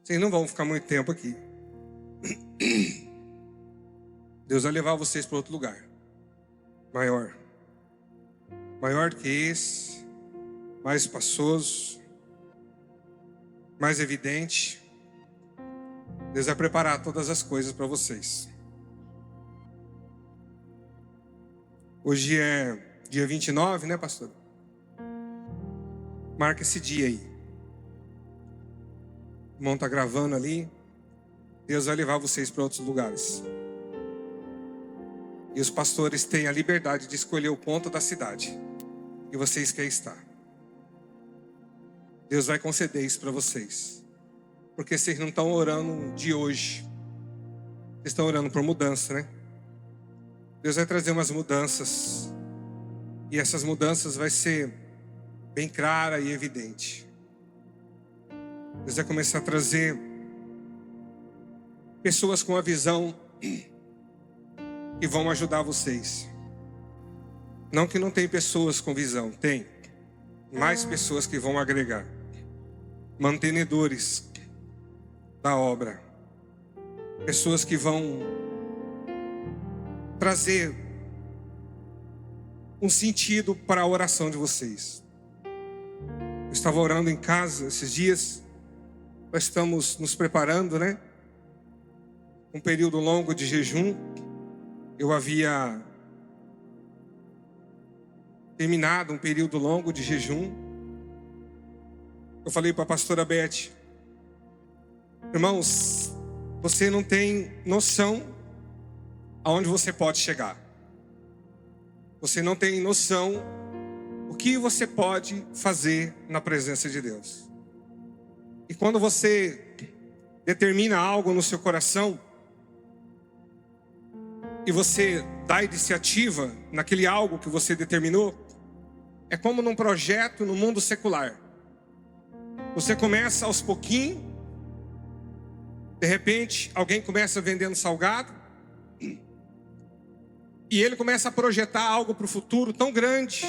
Vocês não vão ficar muito tempo aqui. Deus vai levar vocês para outro lugar. Maior. Maior do que esse. Mais espaçoso. Mais evidente. Deus vai preparar todas as coisas para vocês. Hoje é dia 29, né, pastor? Marca esse dia aí. O irmão está gravando ali. Deus vai levar vocês para outros lugares. E os pastores têm a liberdade de escolher o ponto da cidade que vocês querem estar. Deus vai conceder isso para vocês. Porque vocês não estão orando de hoje. Vocês estão orando por mudança, né? Deus vai trazer umas mudanças. E essas mudanças vai ser bem clara e evidente. Deus vai começar a trazer pessoas com a visão que vão ajudar vocês. Não que não tem pessoas com visão, tem. Mais pessoas que vão agregar. Mantenedores da obra. Pessoas que vão trazer um sentido para a oração de vocês. Eu estava orando em casa esses dias. Nós estamos nos preparando, né? Um período longo de jejum. Eu havia terminado um período longo de jejum. Eu falei para a pastora Beth: irmãos, você não tem noção aonde você pode chegar. Você não tem noção o que você pode fazer na presença de Deus. E quando você determina algo no seu coração, e você dá iniciativa naquele algo que você determinou, é como num projeto no mundo secular. Você começa aos pouquinhos, de repente alguém começa vendendo salgado, e ele começa a projetar algo para o futuro tão grande,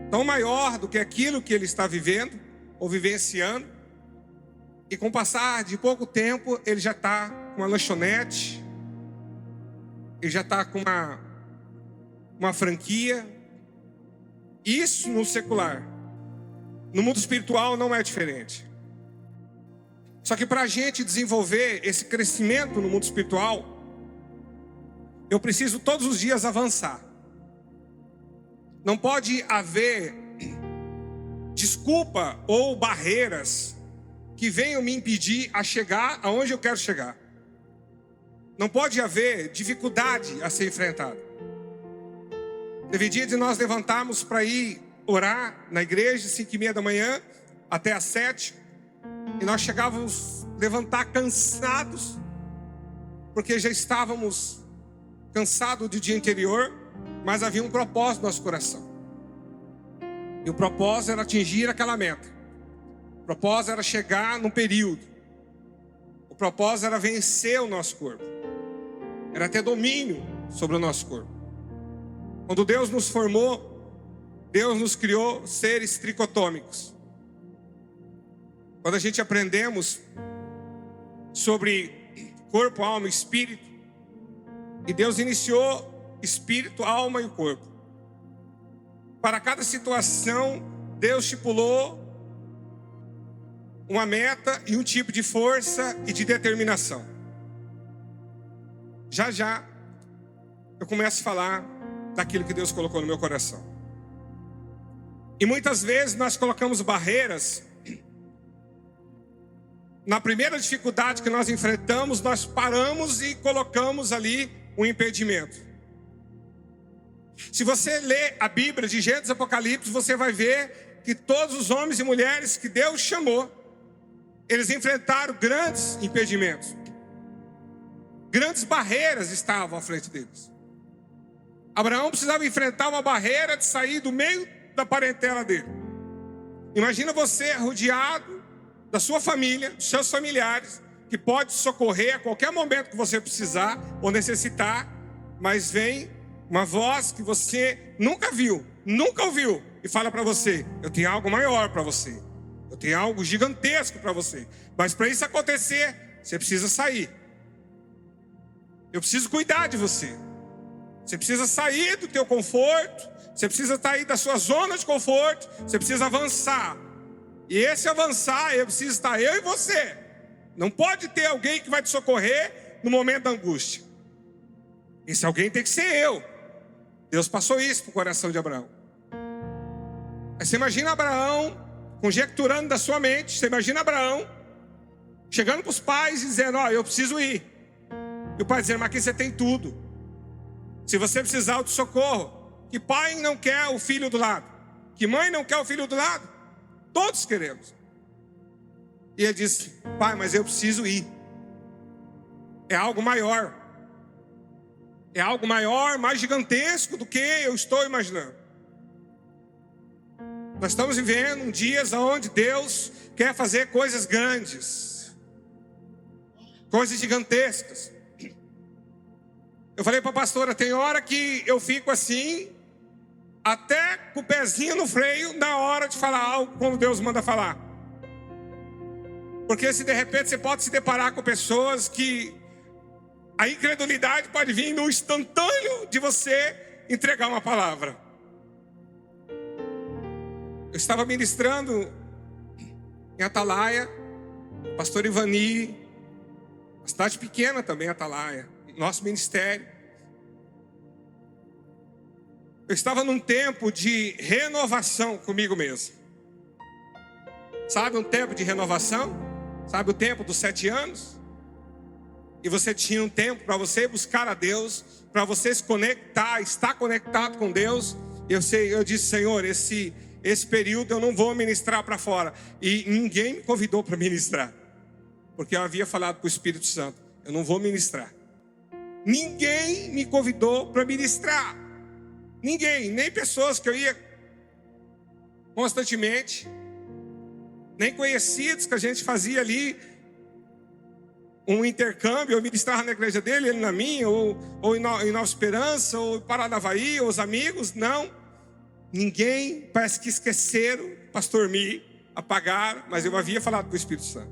tão maior do que aquilo que ele está vivendo ou vivenciando. E com o passar de pouco tempo, ele já está com uma lanchonete, ele já está com uma franquia. Isso no secular. No mundo espiritual não é diferente. Só que para a gente desenvolver esse crescimento no mundo espiritual, eu preciso todos os dias avançar. Não pode haver desculpa ou barreiras que venham me impedir a chegar aonde eu quero chegar. Não pode haver dificuldade a ser enfrentada. Teve dia de nós levantarmos para ir orar na igreja, 5:30 da manhã, até às 7. E nós chegávamos a levantar cansados, porque já estávamos cansados do dia anterior, mas havia um propósito no nosso coração. E o propósito era atingir aquela meta. O propósito era chegar num período. O propósito era vencer o nosso corpo. Era ter domínio sobre o nosso corpo. Quando Deus nos formou, Deus nos criou seres tricotômicos. Quando a gente aprendemos sobre corpo, alma e espírito, e Deus iniciou espírito, alma e o corpo. Para cada situação, Deus estipulou uma meta e um tipo de força e de determinação. Já já eu começo a falar daquilo que Deus colocou no meu coração. E muitas vezes nós colocamos barreiras. Na primeira dificuldade que nós enfrentamos, nós paramos e colocamos ali um impedimento. Se você ler a Bíblia de Gênesis e Apocalipse, você vai ver que todos os homens e mulheres que Deus chamou, eles enfrentaram grandes impedimentos. Grandes barreiras estavam à frente deles. Abraão precisava enfrentar uma barreira de sair do meio da parentela dele. Imagina você rodeado da sua família, dos seus familiares, que pode socorrer a qualquer momento que você precisar ou necessitar, mas vem uma voz que você nunca viu, nunca ouviu, e fala para você: eu tenho algo maior para você, Eu tenho algo gigantesco para você. Mas para isso acontecer, você precisa sair. Eu preciso cuidar de você. Você precisa sair do teu conforto. Você precisa sair da sua zona de conforto. Você precisa avançar. E esse avançar, eu preciso estar eu e você. Não pode ter alguém que vai te socorrer no momento da angústia. Esse alguém tem que ser eu. Deus passou isso para o coração de Abraão. Aí você imagina Abraão conjecturando da sua mente. Você imagina Abraão chegando para os pais e dizendo: ó, eu preciso ir. E o pai dizendo: mas aqui você tem tudo. Se você precisar de socorro. Que pai não quer o filho do lado? Que mãe não quer o filho do lado? Todos queremos. E ele disse: pai, mas eu preciso ir. É algo maior. É algo maior, mais gigantesco do que eu estou imaginando. Nós estamos vivendo dias onde Deus quer fazer coisas grandes. Coisas gigantescas. Eu falei para a pastora, tem hora que eu fico assim, até com o pezinho no freio, na hora de falar algo, quando Deus manda falar. Porque se de repente você pode se deparar com pessoas que a incredulidade pode vir no instantâneo de você entregar uma palavra. Eu estava ministrando em Atalaia, pastor Ivani, uma cidade pequena também, Atalaia, nosso ministério. Eu estava num tempo de renovação comigo mesmo. Sabe um tempo de renovação? Sabe o tempo dos 7 anos? E você tinha um tempo para você buscar a Deus, para você se conectar, estar conectado com Deus. Eu disse: Senhor, esse período eu não vou ministrar para fora. E ninguém me convidou para ministrar, porque eu havia falado para o Espírito Santo: eu não vou ministrar. Ninguém me convidou para ministrar. Ninguém, nem pessoas que eu ia constantemente, nem conhecidos que a gente fazia ali um intercâmbio. Eu ministrava na igreja dele, ele na minha, ou em Nova Esperança, ou em Paranavaí, ou os amigos. Não, ninguém, parece que esqueceram, pastor Mi, apagaram, mas eu havia falado com o Espírito Santo.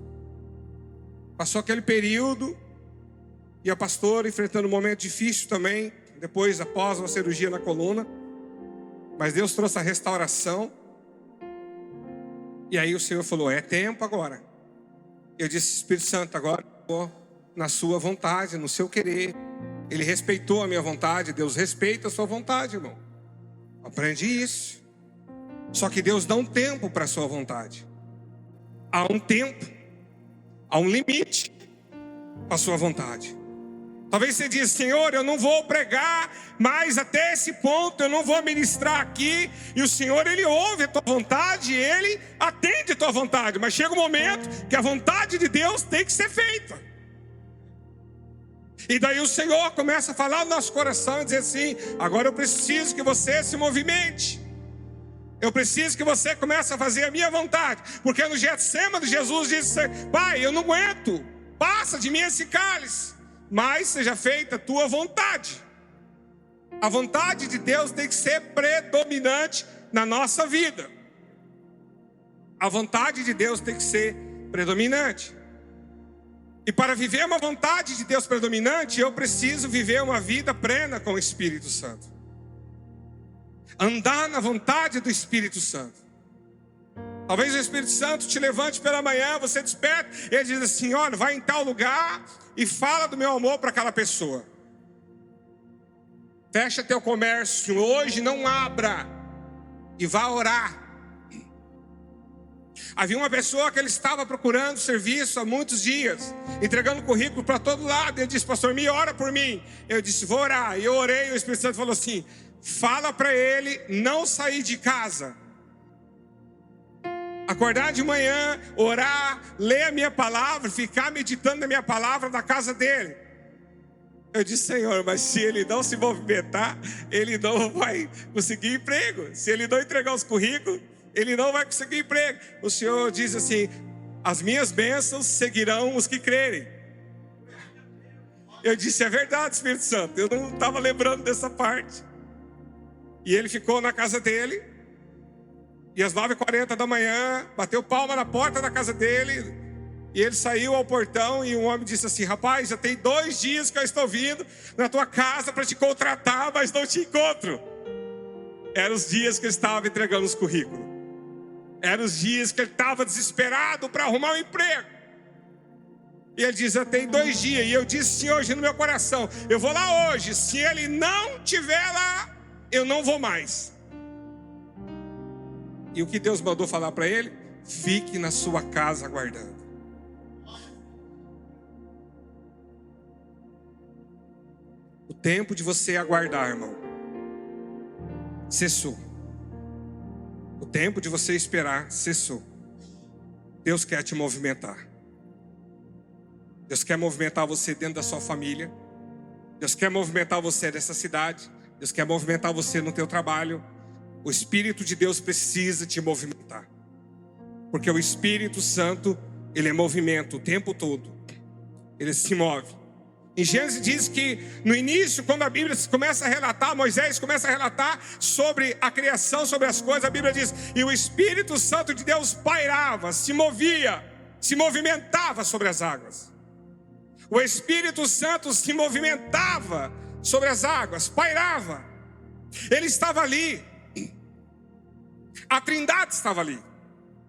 Passou aquele período, e a pastora enfrentando um momento difícil também, depois, após uma cirurgia na coluna. Mas Deus trouxe a restauração. E aí o Senhor falou: é tempo agora. Eu disse: Espírito Santo, agora eu vou na sua vontade, no seu querer. Ele respeitou a minha vontade. Deus respeita a sua vontade, irmão. Aprendi isso. Só que Deus dá um tempo para a sua vontade. Há um tempo, há um limite para a sua vontade. Talvez você diz: Senhor, eu não vou pregar, mas até esse ponto eu não vou ministrar aqui. E o Senhor, Ele ouve a tua vontade, Ele atende a tua vontade. Mas chega um momento que a vontade de Deus tem que ser feita. E daí o Senhor começa a falar no nosso coração e dizer assim: agora eu preciso que você se movimente. Eu preciso que você comece a fazer a minha vontade. Porque no Getsêmani Jesus disse: Pai, eu não aguento, passa de mim esse cálice, mas seja feita a tua vontade. A vontade de Deus tem que ser predominante na nossa vida. A vontade de Deus tem que ser predominante. E para viver uma vontade de Deus predominante, eu preciso viver uma vida plena com o Espírito Santo. Andar na vontade do Espírito Santo. Talvez o Espírito Santo te levante pela manhã, você desperta, e ele diz assim: olha, vai em tal lugar e fala do meu amor para aquela pessoa. Fecha teu comércio hoje, não abra, e vá orar. Havia uma pessoa que ele estava procurando serviço há muitos dias, entregando currículo para todo lado. Ele disse: pastor Mi, ora por mim. Eu disse: vou orar. E eu orei, e o Espírito Santo falou assim: fala para ele não sair de casa. Acordar de manhã, orar, ler a minha palavra, ficar meditando na minha palavra na casa dele. Eu disse: Senhor, mas se ele não se movimentar, ele não vai conseguir emprego. Se ele não entregar os currículos, ele não vai conseguir emprego. O Senhor diz assim: as minhas bênçãos seguirão os que crerem. Eu disse: é verdade, Espírito Santo. Eu não estava lembrando dessa parte. E ele ficou na casa dele. E às 9h40 da manhã, bateu palma na porta da casa dele. E ele saiu ao portão e um homem disse assim: rapaz, já tem 2 dias que eu estou vindo na tua casa para te contratar, mas não te encontro. Eram os dias que ele estava entregando os currículos. Eram os dias que ele estava desesperado para arrumar um emprego. E ele diz: eu tenho 2 dias. E eu disse sim hoje no meu coração: eu vou lá hoje. Se ele não estiver lá, eu não vou mais. E o que Deus mandou falar para ele? Fique na sua casa aguardando. O tempo de você aguardar, irmão, cessou. O tempo de você esperar cessou. Deus quer te movimentar. Deus quer movimentar você dentro da sua família. Deus quer movimentar você nessa cidade. Deus quer movimentar você no teu trabalho. O Espírito de Deus precisa te movimentar. Porque o Espírito Santo, ele é movimento o tempo todo. Ele se move. Em Gênesis diz que no início, quando a Bíblia começa a relatar, Moisés começa a relatar sobre a criação, sobre as coisas, a Bíblia diz: e o Espírito Santo de Deus pairava, se movia, se movimentava sobre as águas. O Espírito Santo se movimentava sobre as águas, pairava. Ele estava ali. A Trindade estava ali.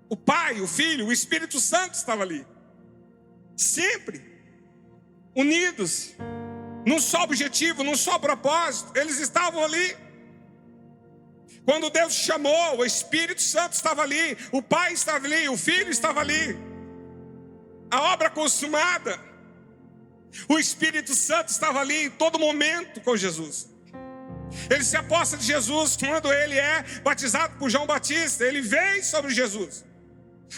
O Pai, o Filho, o Espírito Santo estava ali. Sempre unidos, num só objetivo, num só propósito. Eles estavam ali. Quando Deus chamou, o Espírito Santo estava ali, o Pai estava ali, o Filho estava ali. A obra consumada, o Espírito Santo estava ali em todo momento com Jesus. Ele se aposta de Jesus quando ele é batizado por João Batista. Ele vem sobre Jesus.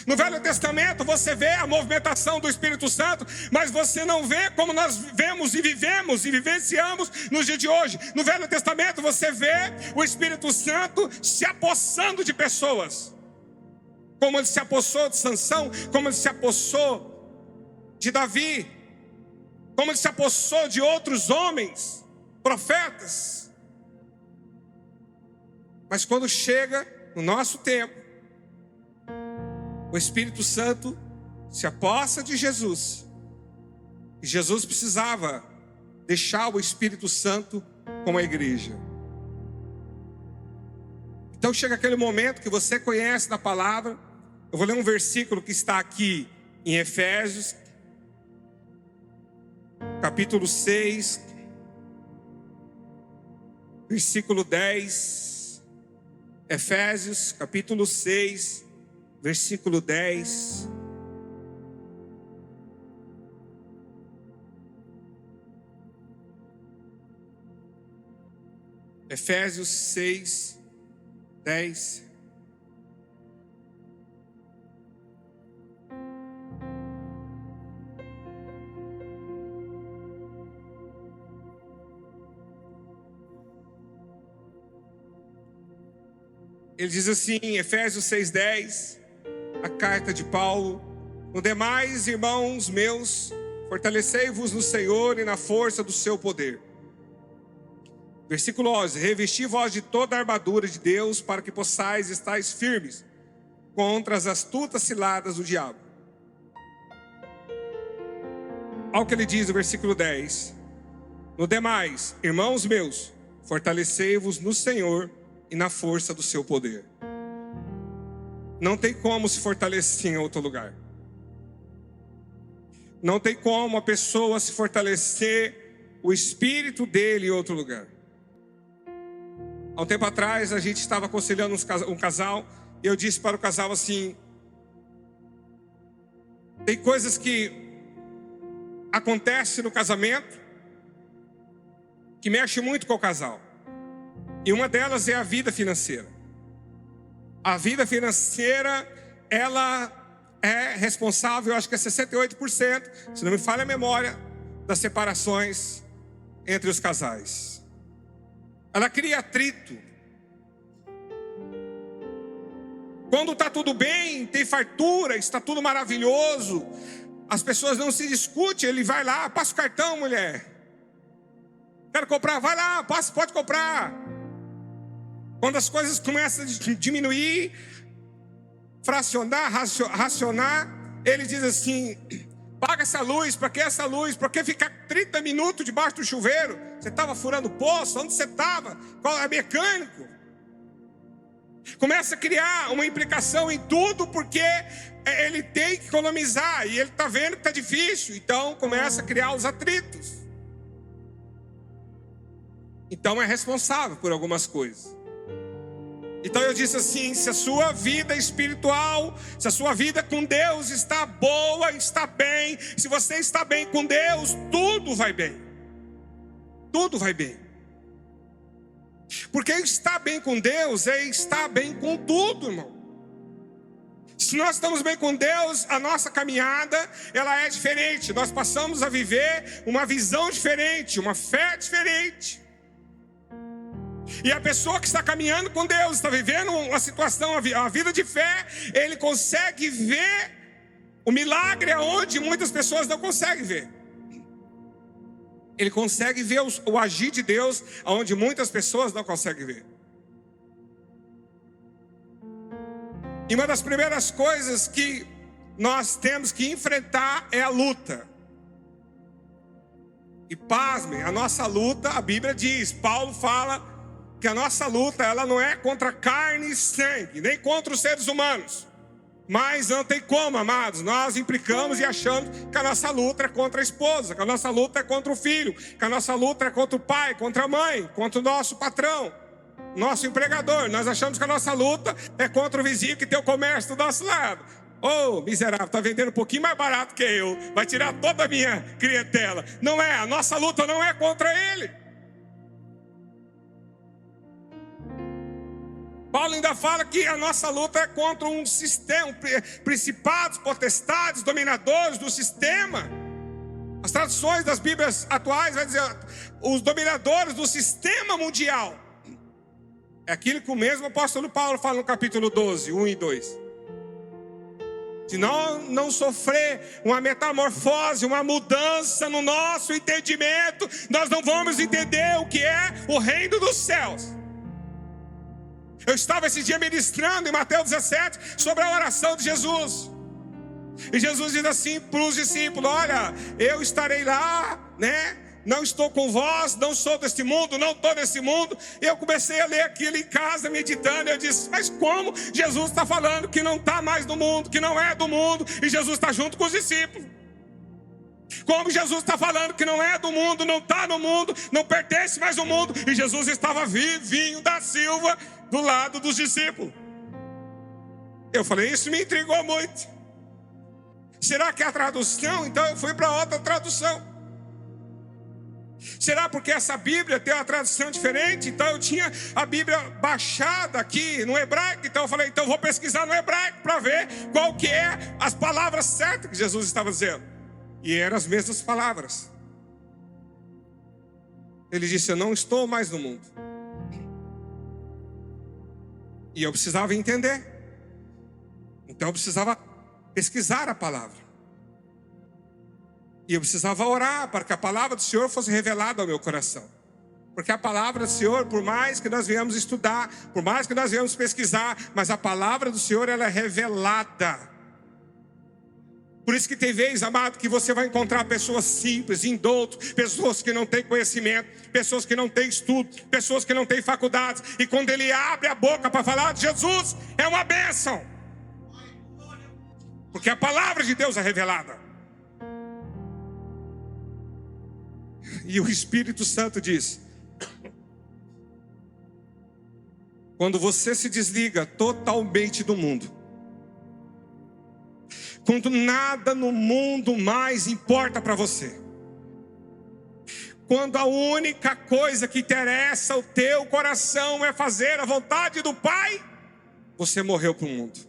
No Velho Testamento você vê a movimentação do Espírito Santo, mas você não vê como nós vemos e vivemos e vivenciamos nos dias de hoje. No Velho Testamento você vê o Espírito Santo se apossando de pessoas, como ele se apossou de Sansão, como ele se apossou de Davi, como ele se apossou de outros homens, profetas. Mas quando chega no nosso tempo, o Espírito Santo se apossa de Jesus. E Jesus precisava deixar o Espírito Santo com a igreja. Então chega aquele momento que você conhece da palavra. Eu vou ler um versículo que está aqui em Efésios, capítulo 6, versículo 10. Efésios, capítulo 6, versículo 10. Efésios 6, 10. Ele diz assim, Efésios 6:10, a carta de Paulo: no demais, irmãos meus, fortalecei-vos no Senhor e na força do seu poder. Versículo 11: revesti vós de toda a armadura de Deus, para que possais estar firmes contra as astutas ciladas do diabo. Olha o que ele diz no versículo 10: no demais, irmãos meus, fortalecei-vos no Senhor e na força do seu poder. Não tem como se fortalecer em outro lugar. Não tem como a pessoa se fortalecer o espírito dele em outro lugar. Há um tempo atrás a gente estava aconselhando um casal, e eu disse para o casal assim: tem coisas que acontecem no casamento que mexe muito com o casal. E uma delas é a vida financeira. A vida financeira, ela é responsável, eu acho que é 68%, se não me falha a memória, das separações entre os casais. Ela cria atrito. Quando está tudo bem, tem fartura, está tudo maravilhoso, as pessoas não se discutem. Ele vai lá: passa o cartão, mulher, quero comprar, vai lá, passa, pode comprar. Quando as coisas começam a diminuir, racionar, ele diz assim: paga essa luz, para que essa luz? Para que ficar 30 minutos debaixo do chuveiro? Você estava furando poço? Onde você estava? Qual é mecânico? Começa a criar uma implicação em tudo, porque ele tem que economizar, e ele está vendo que está difícil, então começa a criar os atritos. Então é responsável por algumas coisas. Então eu disse assim: se a sua vida espiritual, se a sua vida com Deus está boa, está bem, se você está bem com Deus, tudo vai bem. Tudo vai bem. Porque estar bem com Deus é estar bem com tudo, irmão. Se nós estamos bem com Deus, a nossa caminhada, ela é diferente. Nós passamos a viver uma visão diferente, uma fé diferente. E a pessoa que está caminhando com Deus, está vivendo uma situação, a vida de fé, ele consegue ver o milagre onde muitas pessoas não conseguem ver. Ele consegue ver o agir de Deus onde muitas pessoas não conseguem ver. E uma das primeiras coisas que nós temos que enfrentar é a luta. E pasmem, a nossa luta, a Bíblia diz, Paulo fala que a nossa luta, ela não é contra carne e sangue, nem contra os seres humanos. Mas não tem como, amados, nós implicamos e achamos que a nossa luta é contra a esposa, que a nossa luta é contra o filho, que a nossa luta é contra o pai, contra a mãe, contra o nosso patrão, nosso empregador. Nós achamos que a nossa luta é contra o vizinho que tem o comércio do nosso lado. Ô, miserável, está vendendo um pouquinho mais barato que eu, vai tirar toda a minha clientela. Não é, a nossa luta não é contra ele. Paulo ainda fala que a nossa luta é contra um sistema, principados, potestades, dominadores do sistema. As traduções das Bíblias atuais vai dizer os dominadores do sistema mundial. É aquilo que o mesmo apóstolo Paulo fala no capítulo 12, 1 e 2. Se não sofrer uma metamorfose, uma mudança no nosso entendimento, nós não vamos entender o que é o reino dos céus. Eu estava esse dia ministrando em Mateus 17 sobre a oração de Jesus. E Jesus diz assim para os discípulos: olha, eu estarei lá, né? Não estou com vós, não sou deste mundo, não estou nesse mundo. E eu comecei a ler aquilo em casa, meditando. Eu disse: mas como Jesus está falando que não está mais no mundo, que não é do mundo, e Jesus está junto com os discípulos? Como Jesus está falando que não é do mundo, não está no mundo, não pertence mais ao mundo, e Jesus estava vivinho da Silva do lado dos discípulos? Eu falei: isso me intrigou muito. Será que é a tradução? Então eu fui para outra tradução. Será porque essa Bíblia tem uma tradução diferente? Então eu tinha a Bíblia baixada aqui no hebraico. Então eu falei: então eu vou pesquisar no hebraico para ver qual que é as palavras certas que Jesus estava dizendo. E eram as mesmas palavras. Ele disse: eu não estou mais no mundo. E eu precisava entender. Então eu precisava pesquisar a palavra. E eu precisava orar para que a palavra do Senhor fosse revelada ao meu coração. Porque a palavra do Senhor, por mais que nós venhamos estudar, por mais que nós venhamos pesquisar, mas a palavra do Senhor, ela é revelada. Por isso que tem vezes, amado, que você vai encontrar pessoas simples, indoutos, pessoas que não têm conhecimento, pessoas que não têm estudo, pessoas que não têm faculdades. E quando ele abre a boca para falar de Jesus, é uma bênção. Porque a palavra de Deus é revelada. E o Espírito Santo diz: quando você se desliga totalmente do mundo, quando nada no mundo mais importa para você, quando a única coisa que interessa ao teu coração é fazer a vontade do Pai, você morreu para o mundo.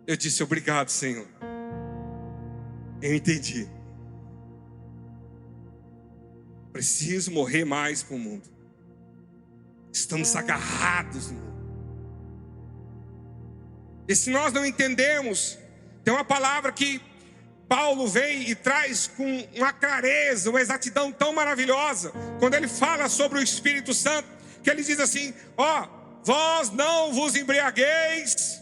Eu disse: obrigado, Senhor. Eu entendi. Preciso morrer mais para o mundo. Estamos agarrados no mundo. E se nós não entendermos, tem uma palavra que Paulo vem e traz com uma clareza, uma exatidão tão maravilhosa, quando ele fala sobre o Espírito Santo, que ele diz assim: ó, vós não vos embriagueis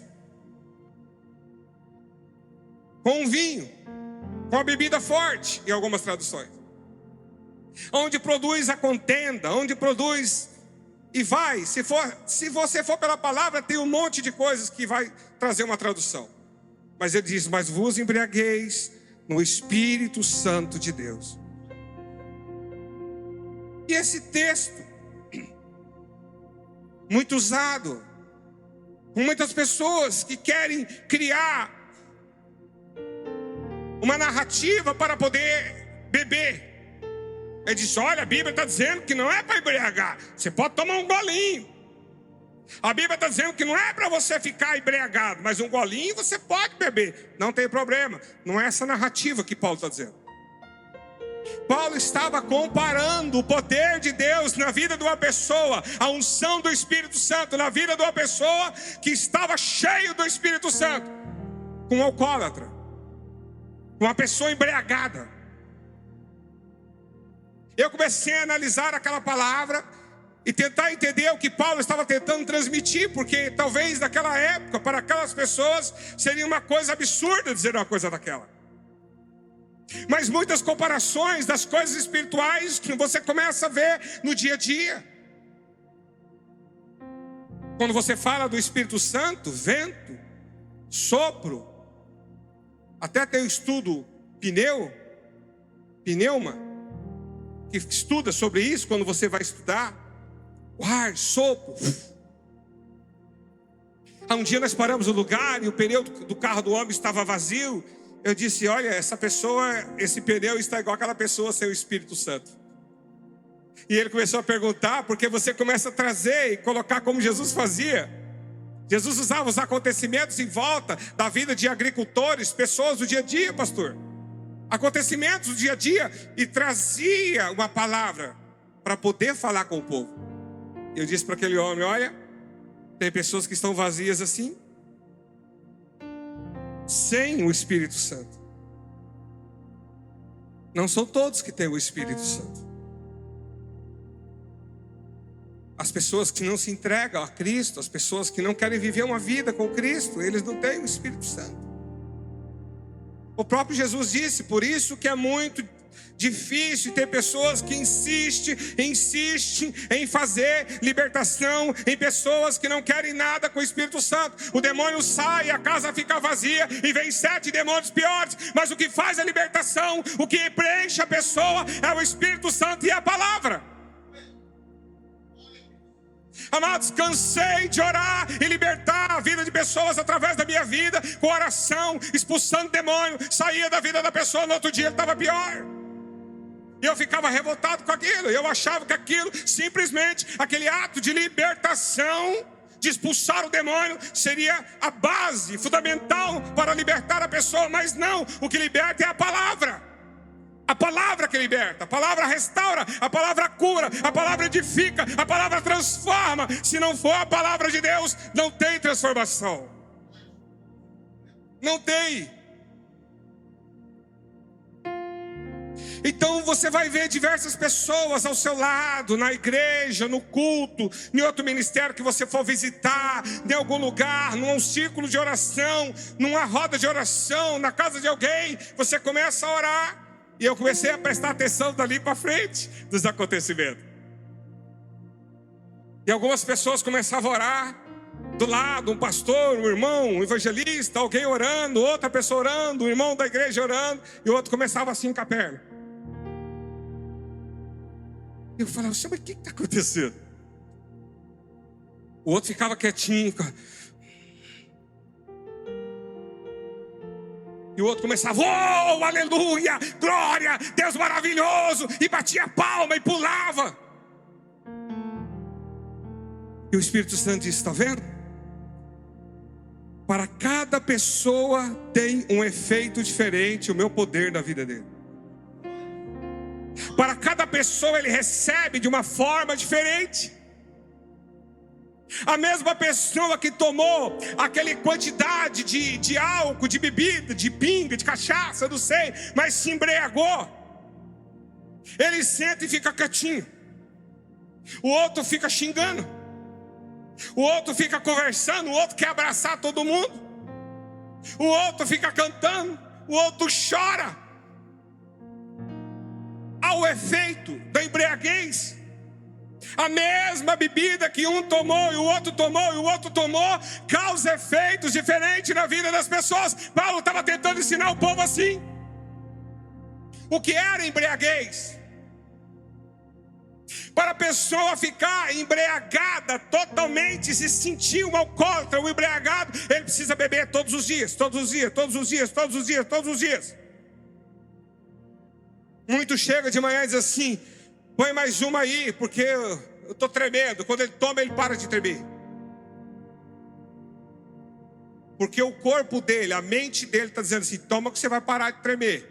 com um vinho, com a bebida forte, em algumas traduções. Onde produz a contenda, onde produz... E vai, se você for pela palavra, tem um monte de coisas que vai trazer uma tradução. Mas ele diz, mas vos embriagueis no Espírito Santo de Deus. E esse texto, muito usado, com muitas pessoas que querem criar uma narrativa para poder beber. Ele diz, olha, a Bíblia está dizendo que não é para embriagar. Você pode tomar um golinho. A Bíblia está dizendo que não é para você ficar embriagado, mas um golinho você pode beber. Não tem problema. Não é essa narrativa que Paulo está dizendo. Paulo estava comparando o poder de Deus na vida de uma pessoa, a unção do Espírito Santo na vida de uma pessoa que estava cheio do Espírito Santo, com um alcoólatra, com uma pessoa embriagada. Eu comecei a analisar aquela palavra e tentar entender o que Paulo estava tentando transmitir, porque talvez naquela época, para aquelas pessoas, seria uma coisa absurda dizer uma coisa daquela. Mas muitas comparações das coisas espirituais que você começa a ver no dia a dia. Quando você fala do Espírito Santo, vento, sopro, até tem o estudo pneuma, que estuda sobre isso quando você vai estudar. O ar, sopro. Um dia nós paramos no lugar e o pneu do carro do homem estava vazio. Eu disse, olha, esse pneu está igual aquela pessoa sem o Espírito Santo. E ele começou a perguntar, porque você começa a trazer e colocar como Jesus fazia. Jesus usava os acontecimentos em volta da vida de agricultores, pessoas do dia a dia, pastor. Acontecimentos do dia a dia, e trazia uma palavra para poder falar com o povo. Eu disse para aquele homem, olha, tem pessoas que estão vazias assim, sem o Espírito Santo. Não são todos que têm o Espírito Santo. As pessoas que não se entregam a Cristo, as pessoas que não querem viver uma vida com Cristo, eles não têm o Espírito Santo. O próprio Jesus disse, por isso que é muito difícil ter pessoas que insistem em fazer libertação em pessoas que não querem nada com o Espírito Santo. O demônio sai, a casa fica vazia e vem 7 demônios piores. Mas o que faz a libertação, o que preenche a pessoa é o Espírito Santo e a palavra. Amados, cansei de orar e libertar a vida de pessoas através da minha vida, com oração, expulsando demônio. Saía da vida da pessoa, no outro dia ele estava pior. E eu ficava revoltado com aquilo. Eu achava que aquilo, simplesmente, aquele ato de libertação, de expulsar o demônio, seria a base fundamental para libertar a pessoa. Mas não, o que liberta é a palavra. A palavra que liberta, a palavra restaura, a palavra cura, a palavra edifica, a palavra transforma. Se não for a palavra de Deus, não tem transformação. Não tem. Então você vai ver diversas pessoas ao seu lado, na igreja, no culto, em outro ministério que você for visitar, em algum lugar, num círculo de oração, numa roda de oração, na casa de alguém, você começa a orar. E eu comecei a prestar atenção dali para frente dos acontecimentos. E algumas pessoas começavam a orar do lado, um pastor, um irmão, um evangelista, alguém orando, outra pessoa orando, um irmão da igreja orando, e o outro começava assim com a perna. E eu falava, mas o que está acontecendo? O outro ficava quietinho, e o outro começava, oh, aleluia, glória, Deus maravilhoso, e batia a palma e pulava. E o Espírito Santo disse, está vendo? Para cada pessoa tem um efeito diferente o meu poder na vida dele. Para cada pessoa ele recebe de uma forma diferente. A mesma pessoa que tomou aquela quantidade de álcool, de bebida, de pinga, de cachaça, não sei, mas se embriagou, ele senta e fica quietinho. O outro fica xingando, o outro fica conversando, o outro quer abraçar todo mundo, o outro fica cantando, o outro chora. Há o efeito da embriaguez. A mesma bebida que um tomou e o outro tomou e o outro tomou causa efeitos diferentes na vida das pessoas. Paulo estava tentando ensinar o povo assim. O que era embriaguez? Para a pessoa ficar embriagada totalmente, se sentir um alcoólatra, um embriagado, ele precisa beber todos os dias, todos os dias, todos os dias, todos os dias, todos os dias. Muito chega de manhã e diz assim: põe mais uma aí, porque eu estou tremendo. Quando ele toma, ele para de tremer. Porque o corpo dele, a mente dele está dizendo assim: toma que você vai parar de tremer.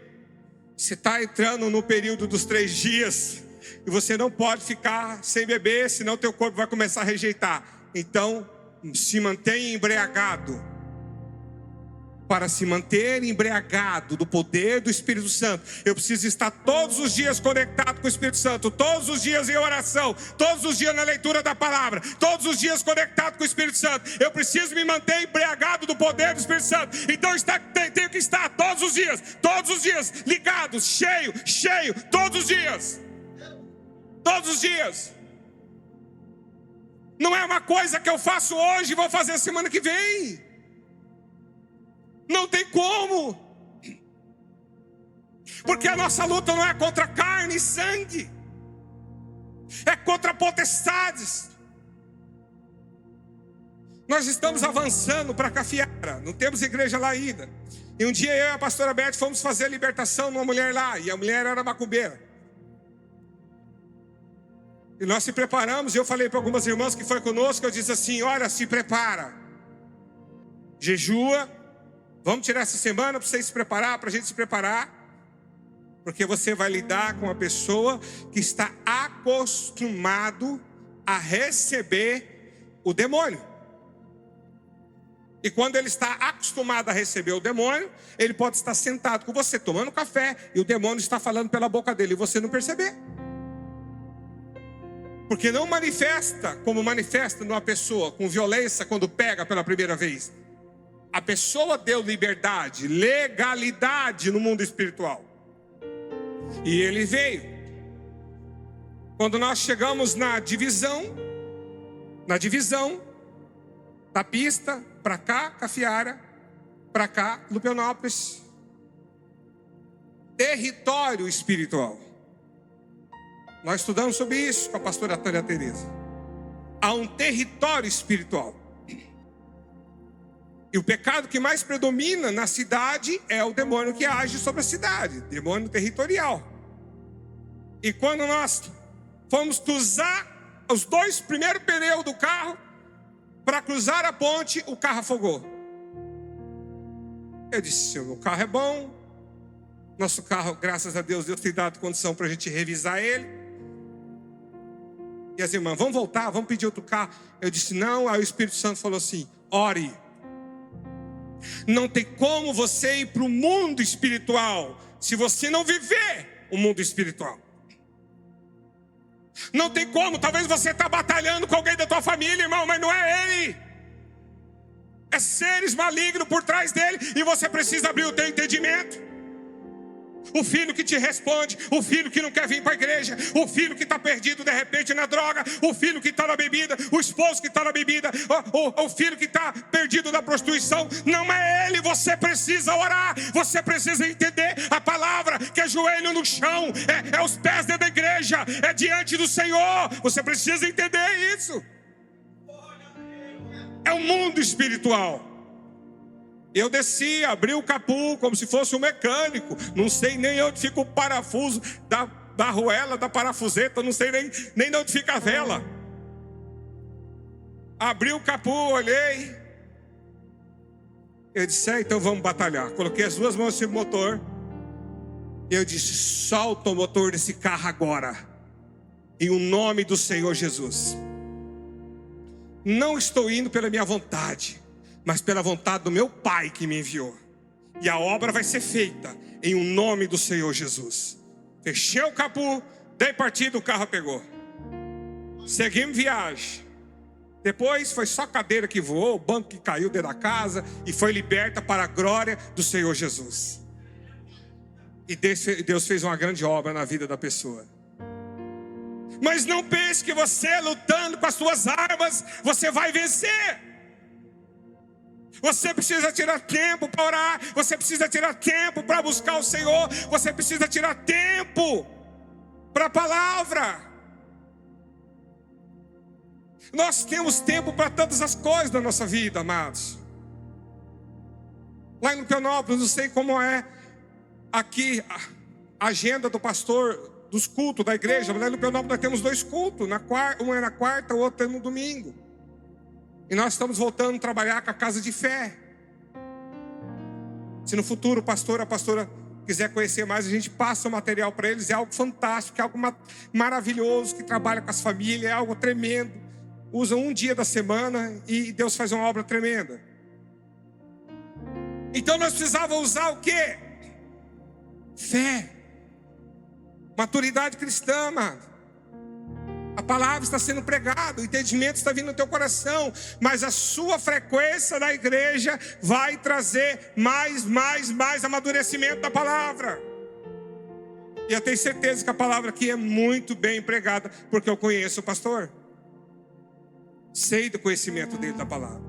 Você está entrando no período dos 3 dias e você não pode ficar sem beber, senão teu corpo vai começar a rejeitar. Então, se mantenha embriagado. Para se manter embriagado do poder do Espírito Santo, eu preciso estar todos os dias conectado com o Espírito Santo, todos os dias em oração, todos os dias na leitura da palavra, todos os dias conectado com o Espírito Santo. Eu preciso me manter embriagado do poder do Espírito Santo. Então tenho que estar todos os dias, ligado, cheio, todos os dias. Todos os dias. Não é uma coisa que eu faço hoje e vou fazer semana que vem. Não tem como. Porque a nossa luta não é contra carne e sangue, é contra potestades. Nós estamos avançando para Cafiara, não temos igreja lá ainda. E um dia eu e a pastora Beth fomos fazer a libertação numa mulher lá, e a mulher era macumbeira. E nós se preparamos, e eu falei para algumas irmãs que foi conosco, eu disse assim: olha, se prepara, jejua. Vamos tirar essa semana para você se preparar, para a gente se preparar. Porque você vai lidar com uma pessoa que está acostumado a receber o demônio. E quando ele está acostumado a receber o demônio, ele pode estar sentado com você, tomando café, e o demônio está falando pela boca dele, e você não perceber. Porque não manifesta como manifesta numa pessoa com violência quando pega pela primeira vez. A pessoa deu liberdade, legalidade no mundo espiritual. E ele veio. Quando nós chegamos na divisão da pista, para cá, Cafiara, para cá, Lupianópolis. Território espiritual. Nós estudamos sobre isso com a pastora Tânia Tereza. Há um território espiritual. E o pecado que mais predomina na cidade é o demônio que age sobre a cidade, demônio territorial. E quando nós fomos cruzar os 2 primeiros pneus do carro, para cruzar a ponte, o carro afogou. Eu disse: o carro é bom, nosso carro, graças a Deus, Deus tem dado condição para a gente revisar ele. E as irmãs: vamos voltar, vamos pedir outro carro. Eu disse: não. Aí o Espírito Santo falou assim: ore. Não tem como você ir para o mundo espiritual se você não viver o mundo espiritual. Não tem como. Talvez você está batalhando com alguém da tua família, irmão, mas não é ele. É seres malignos por trás dele, e você precisa abrir o teu entendimento. O filho que te responde, o filho que não quer vir para a igreja, o filho que está perdido de repente na droga, o filho que está na bebida, o esposo que está na bebida, o filho que está perdido na prostituição. Não é ele. Você precisa orar, você precisa entender a palavra, que é joelho no chão, é os pés dentro da igreja, é diante do Senhor. Você precisa entender isso. É o mundo espiritual. Eu desci, abri o capô como se fosse um mecânico. Não sei nem onde fica o parafuso da arruela, da parafuseta. Não sei nem onde fica a vela. Abri o capô, olhei. Eu disse: então vamos batalhar. Coloquei as 2 mãos no motor. Eu disse: solta o motor desse carro agora, em o nome do Senhor Jesus. Não estou indo pela minha vontade, mas pela vontade do meu Pai que me enviou. E a obra vai ser feita em o nome do Senhor Jesus. Fechei o capô, dei partida, o carro pegou. Seguimos viagem. Depois foi só cadeira que voou, o banco que caiu dentro da casa, e foi liberta para a glória do Senhor Jesus. E Deus fez uma grande obra na vida da pessoa. Mas não pense que você lutando com as suas armas, você vai vencer. Você precisa tirar tempo para orar. Você precisa tirar tempo para buscar o Senhor. Você precisa tirar tempo para a palavra. Nós temos tempo para todas as coisas da nossa vida, amados. Lá em Pionópolis, não sei como é aqui a agenda do pastor, dos cultos da igreja. Mas lá no Pionópolis nós temos 2 cultos. Um é na quarta, o outro é no domingo. E nós estamos voltando a trabalhar com a casa de fé. Se no futuro o pastor, a pastora quiser conhecer mais, a gente passa o material para eles. É algo fantástico, é algo maravilhoso, que trabalha com as famílias, é algo tremendo. Usam um dia da semana e Deus faz uma obra tremenda. Então nós precisávamos usar o quê? Fé. Maturidade cristã, amado. A palavra está sendo pregada, o entendimento está vindo no teu coração, mas a sua frequência na igreja vai trazer mais amadurecimento da palavra. E eu tenho certeza que a palavra aqui é muito bem pregada, porque eu conheço o pastor. Sei do conhecimento dele da palavra.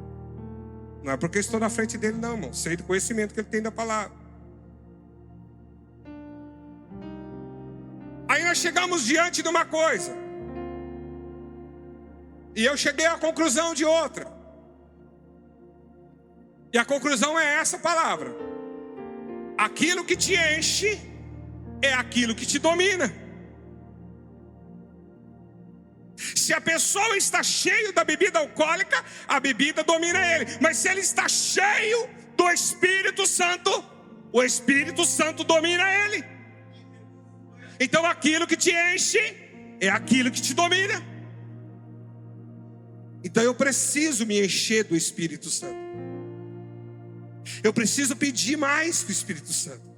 Não é porque estou na frente dele não, irmão. Sei do conhecimento que ele tem da palavra. Aí nós chegamos diante de uma coisa. E eu cheguei à conclusão de outra. E a conclusão é essa palavra: aquilo que te enche é aquilo que te domina. Se a pessoa está cheio da bebida alcoólica, a bebida domina ele. Mas se ele está cheio do Espírito Santo, o Espírito Santo domina ele. Então aquilo que te enche é aquilo que te domina. Então eu preciso me encher do Espírito Santo. Eu preciso pedir mais com o Espírito Santo.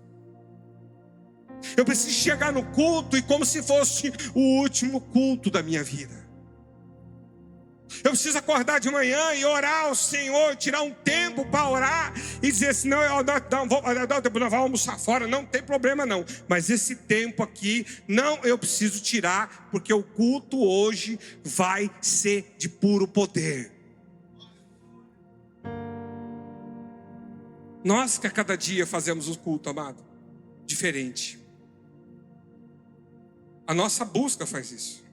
Eu preciso chegar no culto e como se fosse o último culto da minha vida. Eu preciso acordar de manhã e orar ao Senhor, tirar um tempo para orar e dizer assim: não, vamos almoçar fora, não tem problema não. Mas esse tempo aqui, não, eu preciso tirar, porque o culto hoje vai ser de puro poder. Nós que a cada dia fazemos o culto, amado, diferente. A nossa busca faz isso.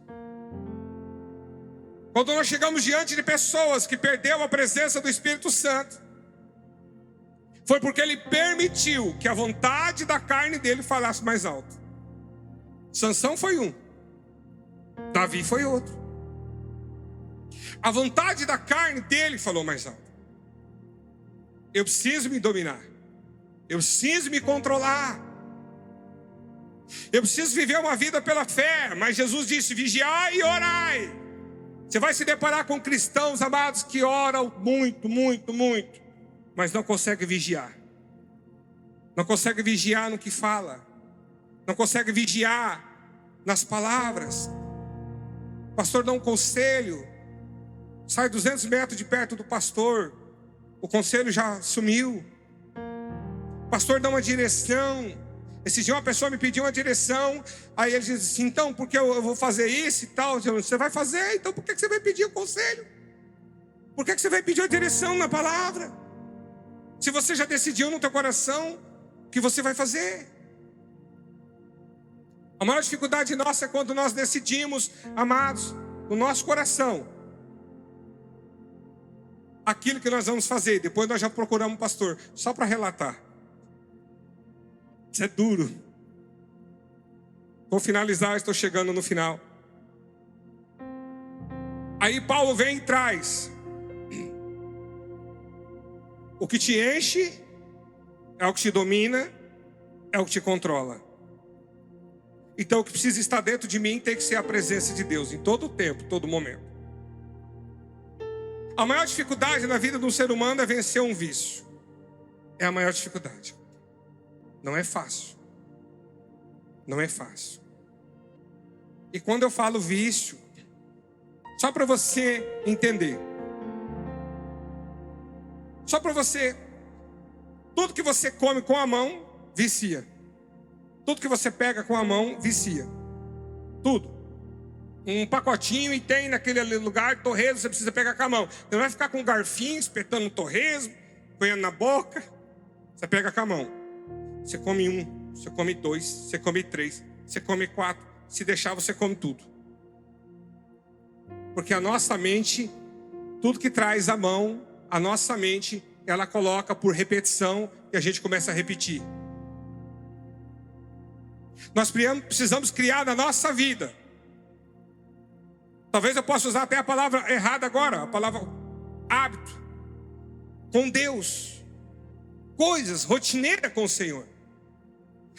Quando nós chegamos diante de pessoas que perderam a presença do Espírito Santo, foi porque ele permitiu que a vontade da carne dele falasse mais alto. Sansão foi um, Davi foi outro. A vontade da carne dele falou mais alto. Eu preciso me dominar, eu preciso me controlar, eu preciso viver uma vida pela fé. Mas Jesus disse: vigiai e orai. Você vai se deparar com cristãos, amados, que oram muito, mas não conseguem vigiar. Não conseguem vigiar no que fala. Não conseguem vigiar nas palavras. O pastor dá um conselho, sai 200 metros de perto do pastor, o conselho já sumiu. O pastor dá uma direção. Esse dia uma pessoa me pediu uma direção, aí ele disse assim: então, porque eu vou fazer isso e tal. Você vai fazer, então por que você vai pedir o conselho? Por que você vai pedir a direção na palavra? Se você já decidiu no teu coração o que você vai fazer. A maior dificuldade nossa é quando nós decidimos, amados, no nosso coração, aquilo que nós vamos fazer. Depois nós já procuramos um pastor, só para relatar. Isso é duro. Vou finalizar, estou chegando no final. Aí Paulo vem e traz: o que te enche é o que te domina, é o que te controla. Então o que precisa estar dentro de mim tem que ser a presença de Deus em todo o tempo, todo momento. A maior dificuldade na vida de um ser humano é vencer um vício. É a maior dificuldade. Não é fácil. Não é fácil. E quando eu falo vício, só para você entender, só para você, tudo que você come com a mão, vicia. Tudo que você pega com a mão vicia. Tudo. Um pacotinho e tem naquele lugar torresmo, você precisa pegar com a mão. Você não vai ficar com um garfinho espetando um torresmo, põendo na boca. Você pega com a mão. Você come um, você come dois, você come três, você come quatro. Se deixar, você come tudo. Porque a nossa mente, tudo que traz a mão, a nossa mente, ela coloca por repetição e a gente começa a repetir. Nós precisamos criar na nossa vida. Talvez eu possa usar até a palavra errada agora, a palavra hábito. Com Deus. Coisas rotineiras com o Senhor.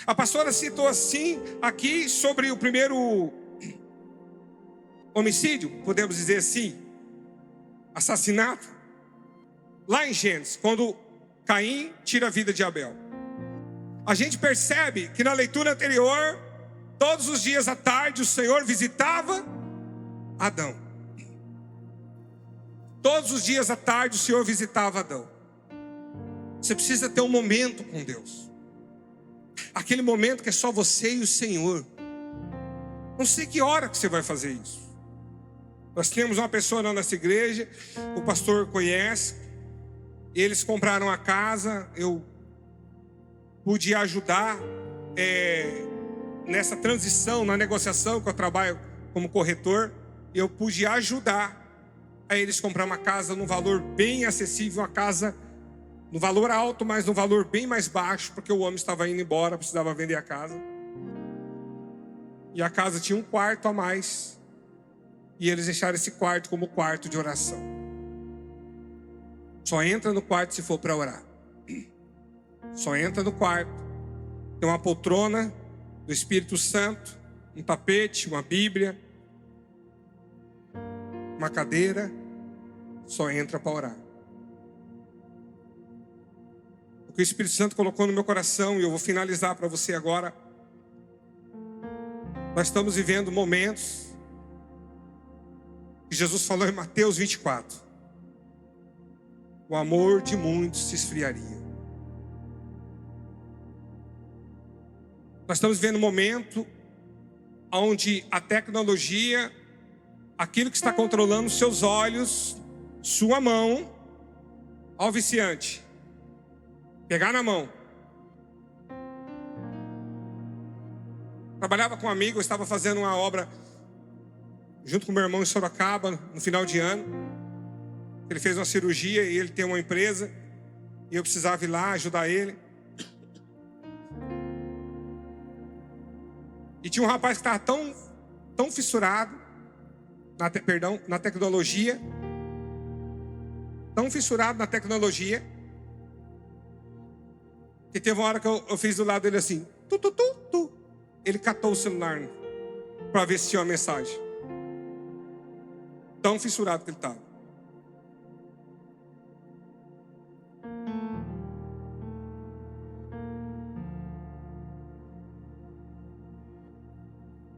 A pastora citou assim aqui sobre o primeiro homicídio, podemos dizer assim, assassinato. Lá em Gênesis, quando Caim tira a vida de Abel. A gente percebe que na leitura anterior, todos os dias à tarde, o Senhor visitava Adão. Todos os dias à tarde, o Senhor visitava Adão. Você precisa ter um momento com Deus. Aquele momento que é só você e o Senhor. Não sei que hora que você vai fazer isso. Nós temos uma pessoa na nossa igreja, o pastor conhece. Eles compraram a casa, eu pude ajudar nessa transição, na negociação, que eu trabalho como corretor. Eu pude ajudar a eles comprar uma casa num valor bem acessível, uma casa no valor alto, mas no valor bem mais baixo, porque o homem estava indo embora, precisava vender a casa. E a casa tinha um quarto a mais, e eles deixaram esse quarto como quarto de oração. Só entra no quarto se for para orar. Só entra no quarto. Tem uma poltrona do Espírito Santo, um tapete, uma Bíblia, uma cadeira. Só entra para orar. O que o Espírito Santo colocou no meu coração, e eu vou finalizar para você agora. Nós estamos vivendo momentos que Jesus falou em Mateus 24. O amor de muitos se esfriaria. Nós estamos vivendo um momento onde a tecnologia, aquilo que está controlando seus olhos, sua mão, ao viciante, pegar na mão. Trabalhava com um amigo, eu estava fazendo uma obra junto com meu irmão em Sorocaba, no final de ano. Ele fez uma cirurgia e ele tem uma empresa, e eu precisava ir lá ajudar ele. E tinha um rapaz que estava tão fissurado na tecnologia, tão fissurado na tecnologia, que teve uma hora que eu fiz do lado dele assim, ele catou o celular para ver se tinha uma mensagem. Tão fissurado que ele estava.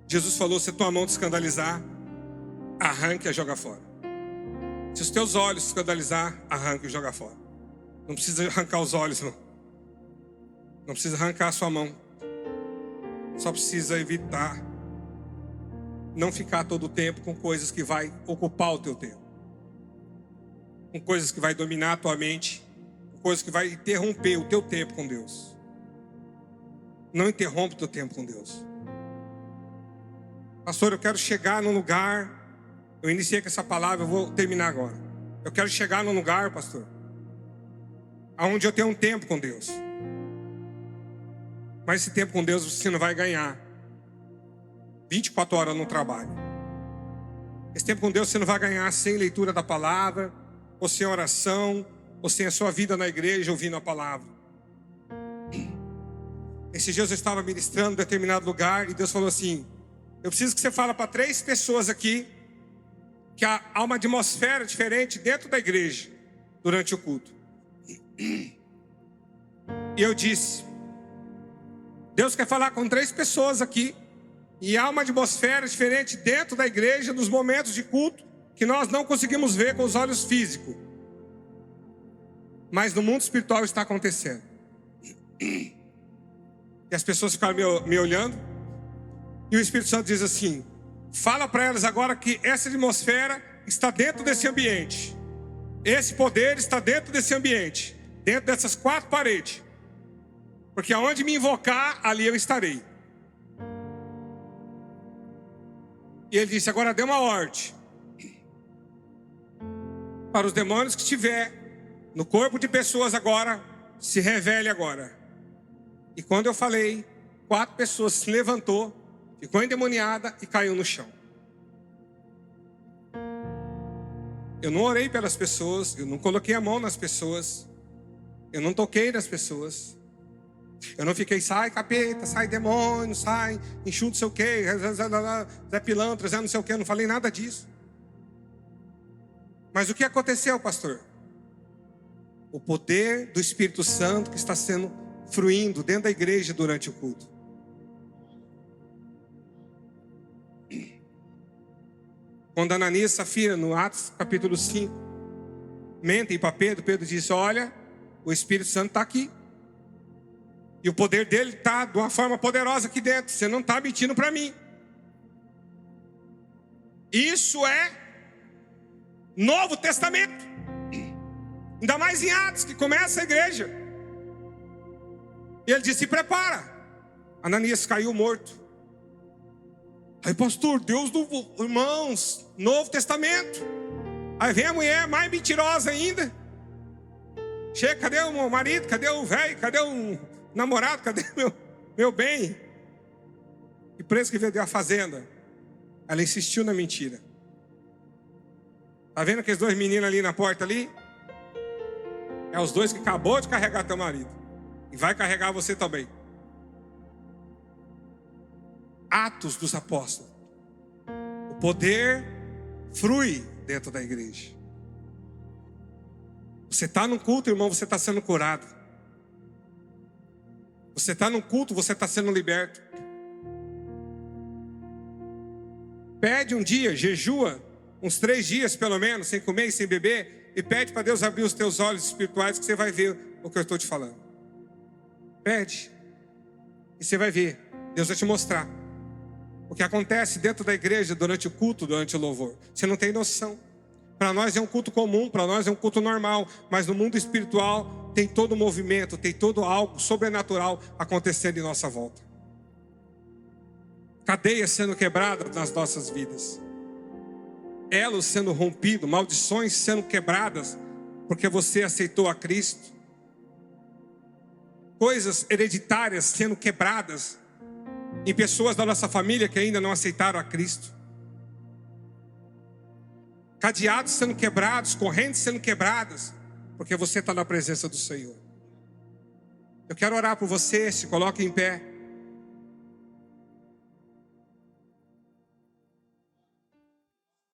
Jesus falou: se a tua mão te escandalizar, arranque e joga fora. Se os teus olhos te escandalizar, arranque e joga fora. Não precisa arrancar os olhos, não. Não precisa arrancar a sua mão. Só precisa evitar não ficar todo o tempo com coisas que vai ocupar o teu tempo, com coisas que vai dominar a tua mente, com coisas que vai interromper o teu tempo com Deus. Não interrompa o teu tempo com Deus. Pastor, eu quero chegar num lugar. Eu iniciei com essa palavra, eu vou terminar agora. Eu quero chegar num lugar, pastor, onde eu tenho um tempo com Deus. Mas esse tempo com Deus você não vai ganhar 24 horas no trabalho. Esse tempo com Deus você não vai ganhar sem leitura da palavra, ou sem oração, ou sem a sua vida na igreja ouvindo a palavra. Esses dias eu estava ministrando em determinado lugar e Deus falou assim: eu preciso que você fale para 3 pessoas aqui que há uma atmosfera diferente dentro da igreja durante o culto. E eu disse: Deus quer falar com 3 pessoas aqui, e há uma atmosfera diferente dentro da igreja nos momentos de culto que nós não conseguimos ver com os olhos físicos, mas no mundo espiritual está acontecendo. E E as pessoas ficaram me olhando. E o Espírito Santo diz assim: fala para elas agora que essa atmosfera está dentro desse ambiente. Esse poder está dentro desse ambiente, dentro dessas 4 paredes. Porque aonde me invocar, ali eu estarei. E ele disse: agora dê uma ordem para os demônios que estiver no corpo de pessoas agora, se revele agora. E quando eu falei, 4 pessoas se levantou, ficou endemoniada e caiu no chão. Eu não orei pelas pessoas, eu não coloquei a mão nas pessoas, eu não toquei nas pessoas. Eu não fiquei, sai capeta, sai demônio, sai, enxuta não sei o que, Zé Pilantra, Zé não sei o que, eu não falei nada disso. Mas o que aconteceu, pastor? O poder do Espírito Santo que está sendo fruindo dentro da igreja durante o culto. Quando Ananias e Safira, no Atos capítulo 5, mentem para Pedro, Pedro disse: olha, o Espírito Santo está aqui. E o poder dele está de uma forma poderosa aqui dentro. Você não está mentindo para mim. Isso é Novo Testamento. Ainda mais em Atos, que começa a igreja. E ele disse: se prepara. Ananias caiu morto. Aí, pastor, Deus do... Irmãos, Novo Testamento. Aí vem a mulher mais mentirosa ainda. Chega, cadê o meu marido? Cadê o velho? Cadê o namorado? Cadê meu bem? E preso que vendeu a fazenda. Ela insistiu na mentira. Tá vendo aqueles 2 meninos ali na porta ali? É os 2 que acabou de carregar teu marido. E vai carregar você também. Atos dos Apóstolos. O poder flui dentro da igreja. Você está no culto, irmão, você está sendo curado. Você está no culto, você está sendo liberto. Pede um dia, jejua uns 3 dias pelo menos, sem comer e sem beber, e pede para Deus abrir os teus olhos espirituais, que você vai ver o que eu estou te falando. Pede, e você vai ver, Deus vai te mostrar o que acontece dentro da igreja durante o culto, durante o louvor. Você não tem noção. Para nós é um culto comum, para nós é um culto normal, mas no mundo espiritual tem todo o movimento, tem todo algo sobrenatural acontecendo em nossa volta. Cadeias sendo quebradas nas nossas vidas, elos sendo rompidos, maldições sendo quebradas, porque você aceitou a Cristo, coisas hereditárias sendo quebradas em pessoas da nossa família que ainda não aceitaram a Cristo, cadeados sendo quebrados, correntes sendo quebradas, porque você está na presença do Senhor. Eu quero orar por você, se coloque em pé.